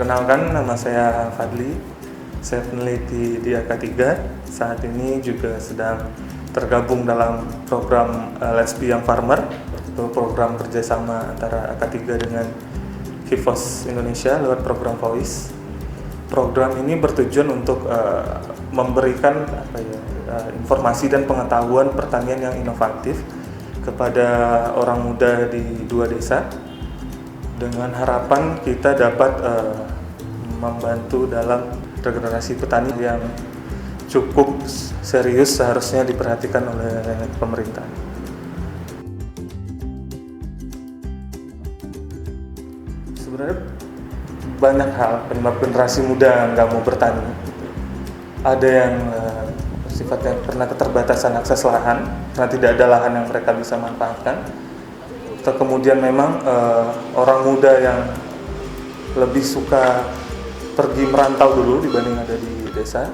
Perkenalkan, nama saya Fadli. Saya peneliti di AK3. Saat ini juga sedang tergabung dalam program Let's Be Young Farmer, itu program kerjasama antara AK3 dengan Kifos Indonesia lewat program Voice. Program ini bertujuan untuk memberikan informasi dan pengetahuan pertanian yang inovatif kepada orang muda di 2 desa, dengan harapan kita dapat membantu dalam regenerasi petani yang cukup serius seharusnya diperhatikan oleh pemerintah. Sebenarnya banyak hal penyebab generasi muda nggak mau bertani. Ada yang sifatnya karena keterbatasan akses lahan, karena tidak ada lahan yang mereka bisa manfaatkan. Atau kemudian memang orang muda yang lebih suka pergi merantau dulu dibanding ada di desa.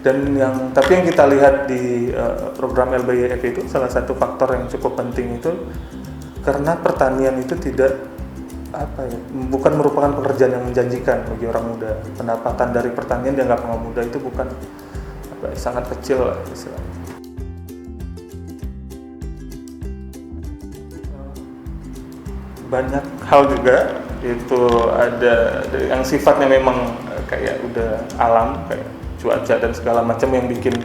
Dan tapi yang kita lihat di program LBYF itu salah satu faktor yang cukup penting itu karena pertanian itu bukan merupakan pekerjaan yang menjanjikan bagi orang muda. Pendapatan dari pertanian dianggap orang muda itu bukan sangat kecil istilahnya. Banyak hal juga itu ada yang sifatnya memang kayak udah alam, kayak cuaca dan segala macam yang bikin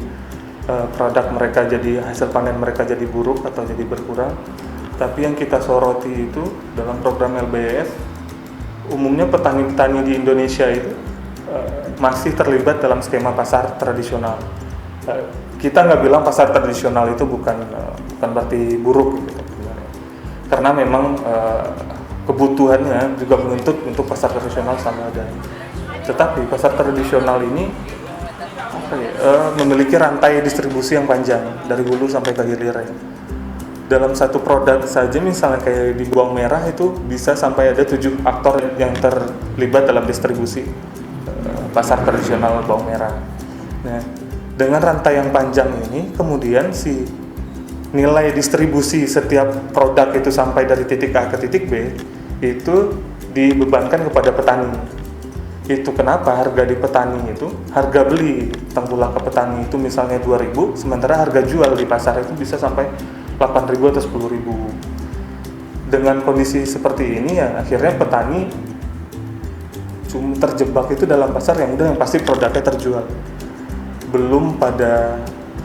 produk mereka jadi hasil panen mereka jadi buruk atau jadi berkurang. Tapi yang kita soroti itu dalam program LBYF, umumnya petani-petani di Indonesia itu masih terlibat dalam skema pasar tradisional. Kita nggak bilang pasar tradisional itu bukan berarti buruk gitu. Karena memang kebutuhannya juga menuntut untuk pasar tradisional sama ada. Tetapi pasar tradisional ini memiliki rantai distribusi yang panjang dari hulu sampai ke hilir. Dalam satu produk saja misalnya kayak di bawang merah itu bisa sampai ada 7 aktor yang terlibat dalam distribusi pasar tradisional bawang merah. Nah, dengan rantai yang panjang ini kemudian si nilai distribusi setiap produk itu sampai dari titik A ke titik B itu dibebankan kepada petani. Itu kenapa harga di petani itu, harga beli tengkulak ke petani itu misalnya 2.000, sementara harga jual di pasar itu bisa sampai 8.000 atau 10.000. Dengan kondisi seperti ini ya akhirnya petani cuma terjebak itu dalam pasar yang udah yang pasti produknya terjual. Belum pada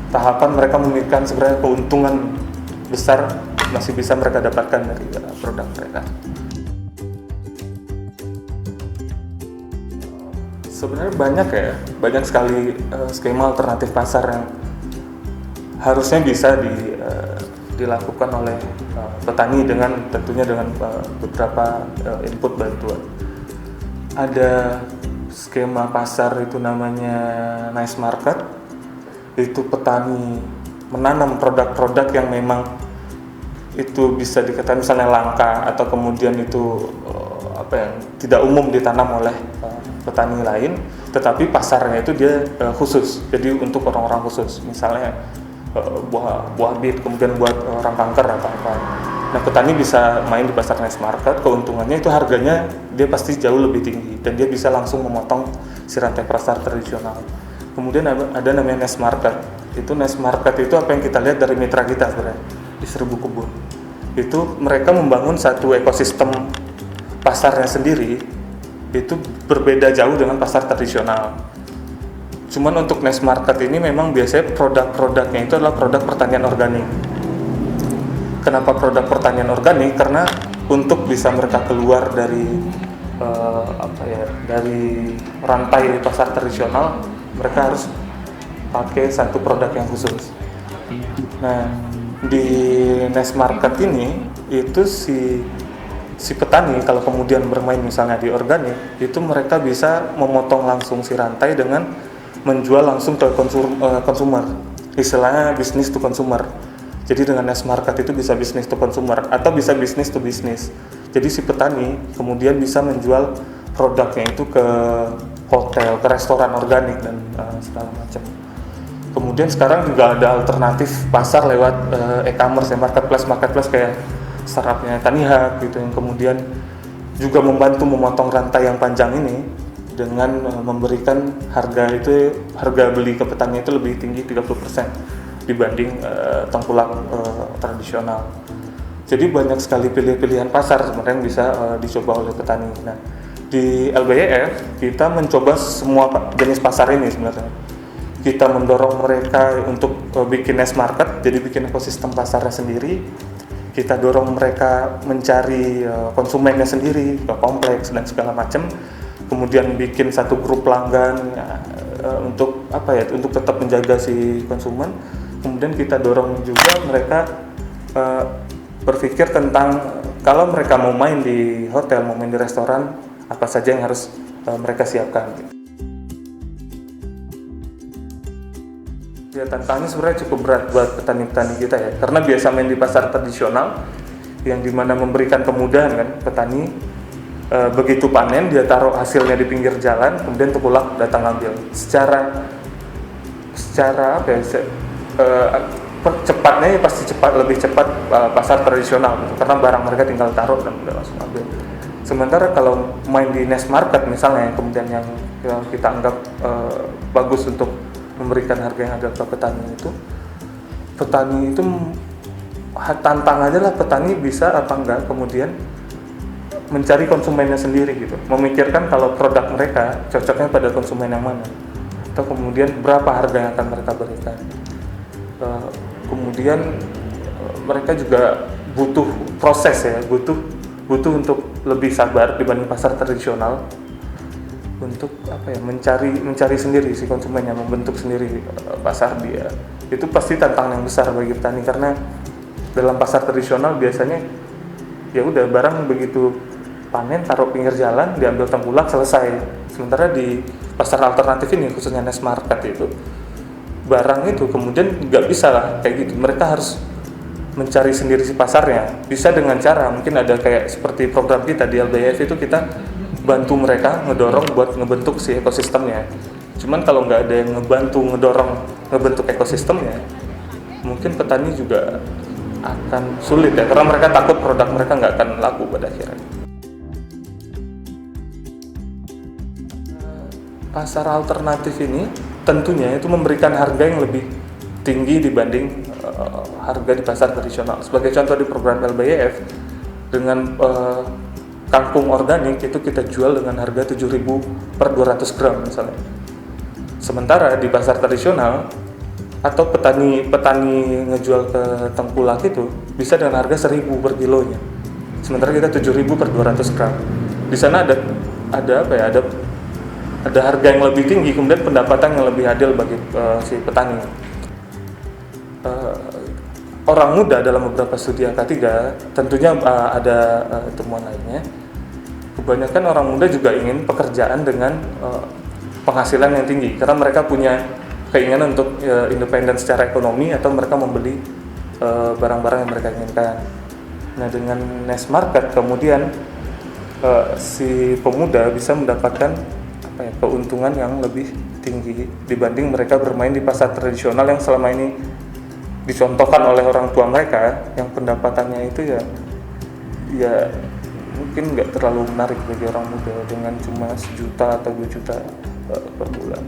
tahapan mereka memikirkan sebenarnya keuntungan besar masih bisa mereka dapatkan dari produk mereka. Sebenarnya banyak sekali skema alternatif pasar yang harusnya bisa dilakukan oleh petani tentunya dengan beberapa input bantuan. Ada skema pasar itu namanya niche market. Itu petani menanam produk-produk yang memang itu bisa dikatakan misalnya langka atau kemudian itu tidak umum ditanam oleh petani lain, tetapi pasarnya itu dia khusus, jadi untuk orang-orang khusus, misalnya buah bit kemudian buat orang kanker atau apa. Nah, petani bisa main di pasar niche market, keuntungannya itu harganya dia pasti jauh lebih tinggi dan dia bisa langsung memotong si rantai pasar tradisional. Kemudian ada namanya niche market. Itu niche market itu apa yang kita lihat dari mitra kita sebenarnya di Seribu Kebun. Itu mereka membangun satu ekosistem pasarnya sendiri. Itu berbeda jauh dengan pasar tradisional. Cuman untuk niche market ini memang biasanya produk-produknya itu adalah produk pertanian organik. Kenapa produk pertanian organik? Karena untuk bisa mereka keluar dari dari rantai pasar tradisional, mereka harus pakai satu produk yang khusus. Nah, di niche market ini itu si petani kalau kemudian bermain misalnya di organik, itu mereka bisa memotong langsung si rantai dengan menjual langsung ke konsumer. Istilahnya business to consumer. Jadi dengan niche market itu bisa business to consumer atau bisa business to business. Jadi si petani kemudian bisa menjual produknya itu ke hotel, ke restoran organik dan segala macam. Kemudian sekarang juga ada alternatif pasar lewat e-commerce, marketplace kayak startupnya Tanihub gitu, yang kemudian juga membantu memotong rantai yang panjang ini dengan memberikan harga beli ke petani itu lebih tinggi 30% dibanding tengkulak tradisional. Jadi banyak sekali pilihan pasar sebenarnya yang bisa dicoba oleh petani. Nah, di LBYF kita mencoba semua jenis pasar ini sebenarnya. Kita mendorong mereka untuk bikin niche market, jadi bikin ekosistem pasarnya sendiri. Kita dorong mereka mencari konsumennya sendiri ke kompleks dan segala macam. Kemudian bikin satu grup pelanggan untuk untuk tetap menjaga si konsumen. Kemudian kita dorong juga mereka berpikir tentang kalau mereka mau main di hotel, mau main di restoran, apa saja yang harus mereka siapkan. Ya, tantangannya sebenarnya cukup berat buat petani-petani kita ya, karena biasa main di pasar tradisional yang dimana memberikan kemudahan kan, petani begitu panen dia taruh hasilnya di pinggir jalan, kemudian tengkulak datang ambil. Secara cepatnya pasti lebih cepat pasar tradisional gitu, karena barang mereka tinggal taruh dan udah langsung ambil. Sementara kalau main di niche market misalnya, kemudian yang kita anggap bagus untuk memberikan harga yang ada ke petani itu tantangannya lah petani bisa apa enggak kemudian mencari konsumennya sendiri gitu, memikirkan kalau produk mereka cocoknya pada konsumen yang mana, atau kemudian berapa harga yang akan mereka berikan. Kemudian mereka juga butuh proses ya, butuh untuk lebih sabar dibanding pasar tradisional untuk mencari sendiri si konsumennya, membentuk sendiri pasar dia. Itu pasti tantangan yang besar bagi petani, karena dalam pasar tradisional biasanya ya udah barang begitu panen taruh pinggir jalan diambil tengkulak selesai. Sementara di pasar alternatif ini khususnya niche market itu barang itu kemudian nggak bisa lah kayak gitu, mereka harus mencari sendiri si pasarnya. Bisa dengan cara mungkin ada kayak seperti program kita di LBYF itu, kita bantu mereka ngedorong buat ngebentuk si ekosistemnya. Cuman kalau nggak ada yang ngebentuk ekosistemnya, mungkin petani juga akan sulit ya, karena mereka takut produk mereka nggak akan laku pada akhirnya. Pasar alternatif ini tentunya itu memberikan harga yang lebih tinggi dibanding harga di pasar tradisional. Sebagai contoh di program LBYF dengan kangkung organik itu kita jual dengan harga 7.000 per 200 gram misalnya. Sementara di pasar tradisional atau petani ngejual ke tengkulak itu bisa dengan harga 1.000 per kilonya. Sementara kita 7.000 per 200 gram. Di sana ada harga yang lebih tinggi, kemudian pendapatan yang lebih adil bagi si petani. Orang muda dalam beberapa studi AK3 tentunya ada temuan lainnya. Kebanyakan orang muda juga ingin pekerjaan dengan penghasilan yang tinggi, karena mereka punya keinginan untuk independen secara ekonomi, atau mereka membeli barang-barang yang mereka inginkan. Nah, dengan niche market kemudian si pemuda bisa mendapatkan keuntungan yang lebih tinggi dibanding mereka bermain di pasar tradisional yang selama ini dicontohkan oleh orang tua mereka, yang pendapatannya itu ya mungkin nggak terlalu menarik bagi orang muda dengan cuma 1 juta atau 2 juta per bulan.